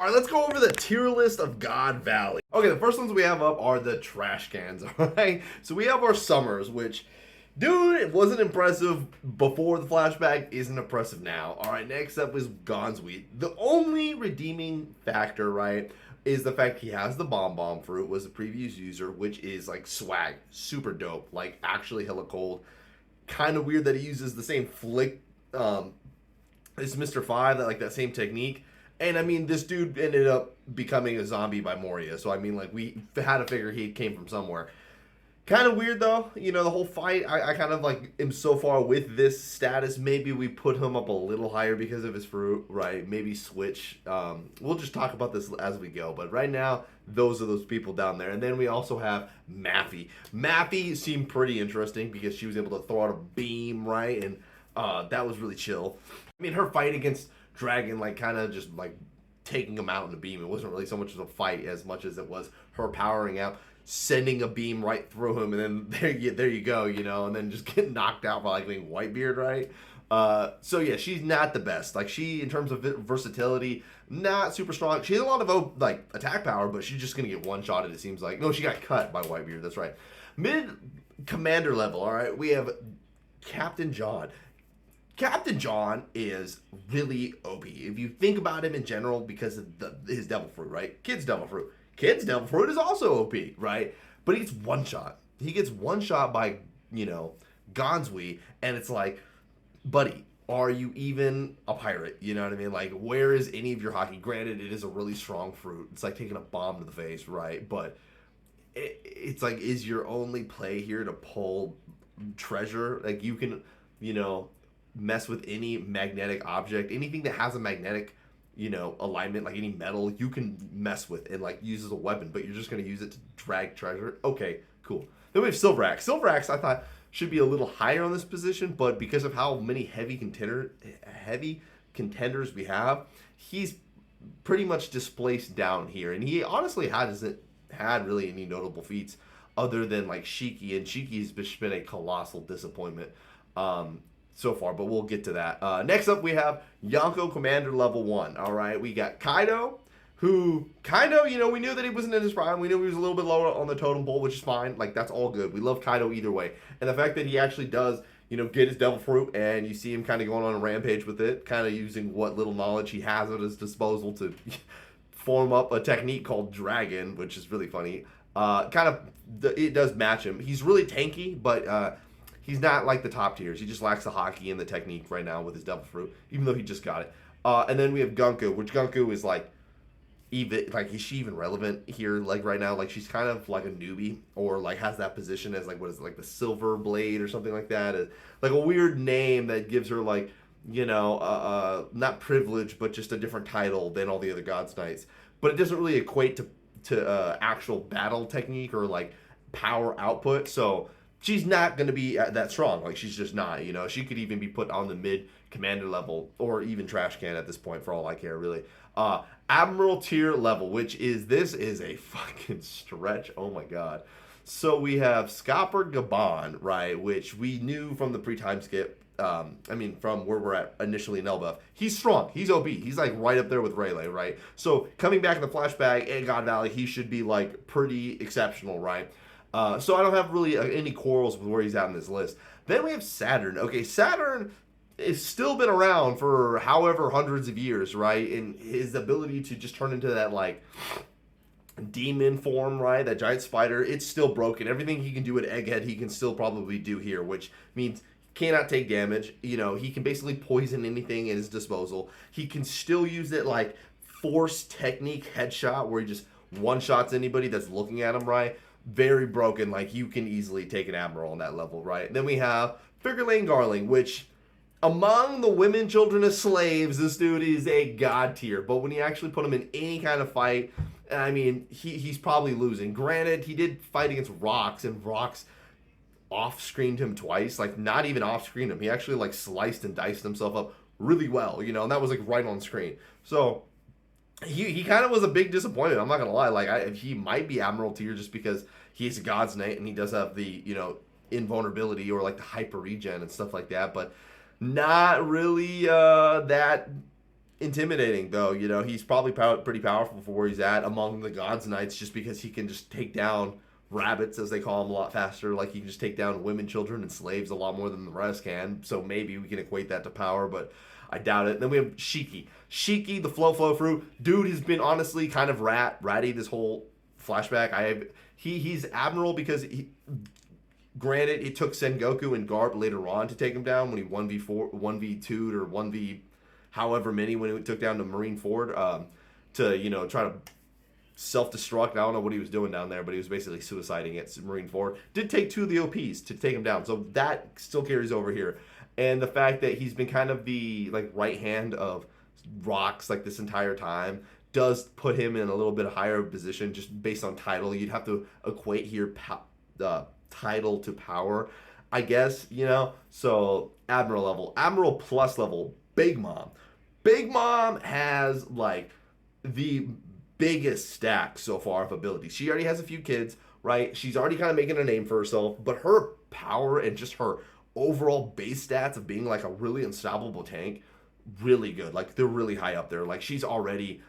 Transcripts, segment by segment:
All right, let's go over the tier list of God Valley. Okay, the first ones we have up are the trash cans, all right? So we have our Summers, which, dude, it wasn't impressive before the flashback, isn't impressive now. All right, next up is Gonzweet. The only redeeming factor, right, is the fact he has the Bomb fruit, was the previous user, which is like swag, super dope, like actually hella cold. Kind of weird that he uses the same flick, as Mr. Five, that like that same technique. And I mean, this dude ended up becoming a zombie by Moria. So I mean, like we had to figure he came from somewhere. Kind of weird though, the whole fight. I kind of like am so far with this status. Maybe we put him up a little higher because of his fruit, right? Maybe switch. We'll just talk about this as we go. But right now, those are those people down there. And then we also have Maffy. Maffy seemed pretty interesting because she was able to throw out a beam, right? And that was really chill. I mean, her fight against Dragon, like kind of just like taking him out in a beam. It wasn't really so much of a fight as much as it was her powering out, sending a beam right through him, and then there you go, and then just get knocked out by like being Whitebeard, right? So yeah, she's not the best. Like she, in terms of versatility, not super strong. She has a lot of like attack power, but she's just gonna get one shotted. It seems like no, she got cut by Whitebeard. That's right. Mid commander level. All right, we have Captain John. Captain John is really OP. If you think about him in general, because of his Devil Fruit, right? Kid's Devil Fruit. Kid's Devil Fruit is also OP, right? But he's one shot. He gets one shot by, Gonzui, and it's like, buddy, are you even a pirate? You know what I mean? Like, where is any of your hockey? Granted, it is a really strong fruit. It's like taking a bomb to the face, right? But it's like, is your only play here to pull treasure? Like, you can, mess with any magnetic object, anything that has a magnetic, alignment, like any metal, you can mess with and like use as a weapon, but you're just going to use it to drag treasure. Okay, cool. Then we have Silverax. Silverax, I thought, should be a little higher on this position, but because of how many heavy contenders we have, he's pretty much displaced down here, and he honestly hasn't had really any notable feats other than like Shiki, and Shiki's been a colossal disappointment. So far, but we'll get to that. Next up, we have Yonko Commander level 1. All right, we got Kaido, who Kaido, we knew that he wasn't in his prime. We knew he was a little bit lower on the totem pole, which is fine. Like, that's all good. We love Kaido either way. And the fact that he actually does, get his Devil Fruit, and you see him kind of going on a rampage with it, kind of using what little knowledge he has at his disposal to form up a technique called Dragon, which is really funny. It does match him. He's really tanky, but he's not like the top tiers. He just lacks the hockey and the technique right now with his Devil Fruit, even though he just got it. And then we have Gunku, which Gunku is like, is she even relevant here? Like right now, like she's kind of like a newbie, or like has that position as like, what is it, like the Silver Blade or something like that. Like a weird name that gives her like, not privilege, but just a different title than all the other God's Knights. But it doesn't really equate to actual battle technique or like power output. So she's not going to be that strong. Like, she's just not, She could even be put on the mid commander level or even trash can at this point for all I care, really. Admiral tier level, this is a fucking stretch. Oh, my God. So we have Scopper Gabon, right, which we knew from the pre-time skip. From where we're at initially in Elbaf. He's strong. He's OB. He's like right up there with Rayleigh, right? So coming back in the flashback and God Valley, he should be like pretty exceptional, right? So I don't have really any quarrels with where he's at in this list. Then we have Saturn. Okay, Saturn has still been around for however hundreds of years, right? And his ability to just turn into that like demon form, right? That giant spider, it's still broken. Everything he can do at Egghead, he can still probably do here, which means cannot take damage. He can basically poison anything at his disposal. He can still use it like force technique headshot where he just one-shots anybody that's looking at him, right? Very broken. Like, you can easily take an Admiral on that level, right? Then we have Figure Lane Garling, which among the women, children, and slaves, this dude is a god tier. But when you actually put him in any kind of fight, he's probably losing. Granted, he did fight against Rox, and Rox off-screened him twice. Like, not even off-screened him. He actually, like, sliced and diced himself up really well, and that was, like, right on screen. So he kind of was a big disappointment. I'm not going to lie. Like, he might be Admiral tier just because he's a God's Knight, and he does have the, invulnerability or, like, the hyper regen and stuff like that. But not really that intimidating though. He's probably pretty powerful for where he's at among the Gods Knights, just because he can just take down rabbits, as they call them, a lot faster. Like, he can just take down women, children, and slaves a lot more than the rest can. So maybe we can equate that to power, but I doubt it. And then we have Shiki. Shiki, the flow fruit. Dude has been honestly kind of ratty this whole flashback. He's admirable because granted, it took Sengoku and Garp later on to take him down when he 1v2'd or 1v however many when he took down to Marineford, to try to self-destruct. I don't know what he was doing down there, but he was basically suiciding at Marineford. Did take 2 of the OPs to take him down, so that still carries over here. And the fact that he's been kind of the right hand of Rocks this entire time does put him in a little bit higher position just based on title. You'd have to equate here title to power, I guess, So Admiral plus level, Big Mom. Big Mom has the biggest stack so far of abilities. She already has a few kids, right? She's already kind of making a name for herself, but her power and just her overall base stats of being a really unstoppable tank, really good. They're really high up there. She's already,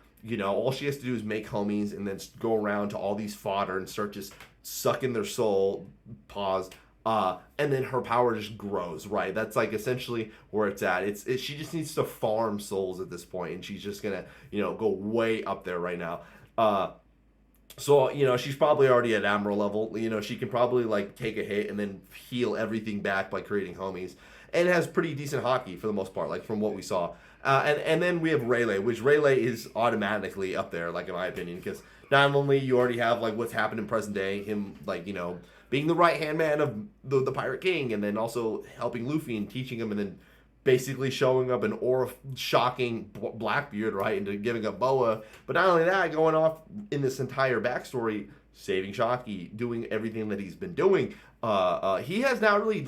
all she has to do is make homies and then go around to all these fodder and start just sucking their soul, and then her power just grows, right? That's essentially where it's at. She just needs to farm souls at this point, and she's just gonna, go way up there right now. So, she's probably already at Admiral level. She can probably take a hit and then heal everything back by creating homies, and has pretty decent hockey for the most part, from what we saw. And then we have Rayleigh, which Rayleigh is automatically up there, in my opinion, because not only you already have what's happened in present day, him being the right hand man of the Pirate King, and then also helping Luffy and teaching him, and then basically showing up an aura shocking Blackbeard, right, into giving up Boa. But not only that, going off in this entire backstory, saving Shocky, doing everything that he's been doing. He has now really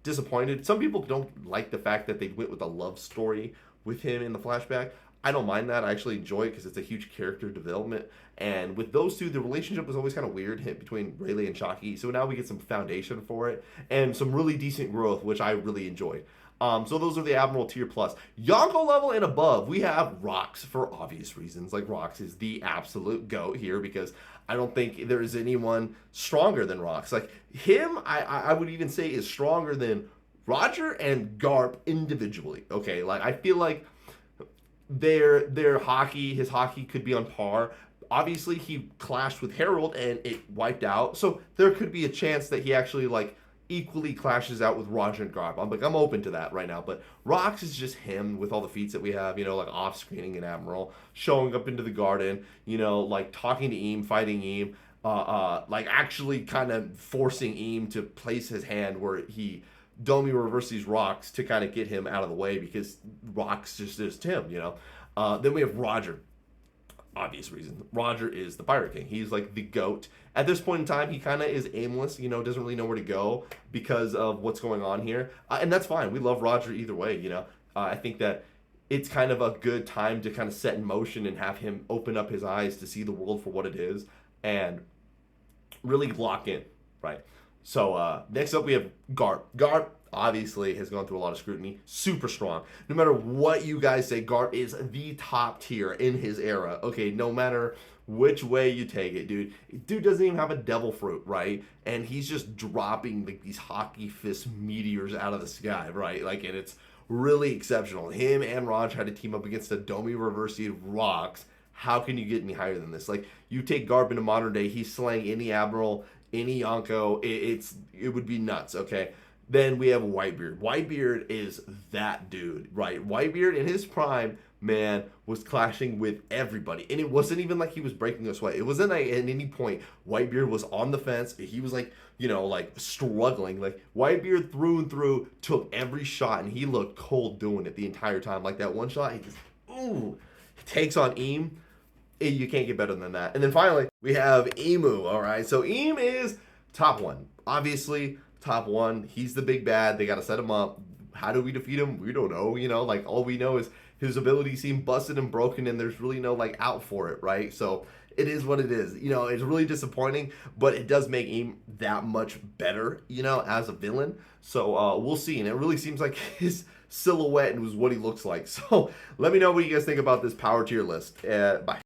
disappointed. Some people don't like the fact that they went with a love story with him in the flashback. I don't mind that. I actually enjoy it because it's a huge character development. And with those two, the relationship was always kind of weird between Rayleigh and Shocky. So now we get some foundation for it and some really decent growth, which I really enjoyed. So those are the Admiral tier plus. Yonko level and above, we have Rocks for obvious reasons. Rocks is the absolute GOAT here because I don't think there is anyone stronger than Rocks. Him, I would even say is stronger than Roger and Garp individually. Okay, I feel like their hockey, his hockey could be on par. Obviously, he clashed with Harold and it wiped out. So there could be a chance that he actually equally clashes out with Roger and Garp. I'm open to that right now. But Rocks is just him with all the feats that we have, off-screening an Admiral, showing up into the garden, talking to Eam, fighting Eam, actually kind of forcing Eam to place his hand where he Domi reverses these Rocks to kind of get him out of the way because Rocks just is him, Then we have Roger. Obvious reason. Roger is the Pirate King. He's the GOAT. At this point in time, he kind of is aimless, doesn't really know where to go because of what's going on here. And that's fine. We love Roger either way, I think that it's kind of a good time to kind of set in motion and have him open up his eyes to see the world for what it is and really lock in, right? So next up we have Garp. Garp obviously has gone through a lot of scrutiny. Super strong. No matter what you guys say, Garp is the top tier in his era. Okay, no matter which way you take it, dude. Dude doesn't even have a devil fruit, right? And he's just dropping these hockey fist meteors out of the sky, right? And it's really exceptional. Him and Raj had to team up against the Domi Reversied Rocks. How can you get any higher than this? You take Garp into modern day, he's slaying any Admiral, any Yonko, it would be nuts, okay? Then we have Whitebeard. Whitebeard is that dude, right? Whitebeard in his prime, man, was clashing with everybody. And it wasn't even he was breaking a sweat. It wasn't at any point Whitebeard was on the fence. He was struggling. Whitebeard through and through took every shot and he looked cold doing it the entire time. That one shot, he just, takes on Eam. You can't get better than that. And then finally, we have Imu, all right? So Eam is top one. Obviously, top one. He's the big bad. They got to set him up. How do we defeat him? We don't know, all we know is his abilities seem busted and broken and there's really no, out for it, right? So it is what it is. It's really disappointing, but it does make Eam that much better, as a villain. So we'll see. And it really seems like his silhouette and was what he looks like. So let me know what you guys think about this power tier list. Bye.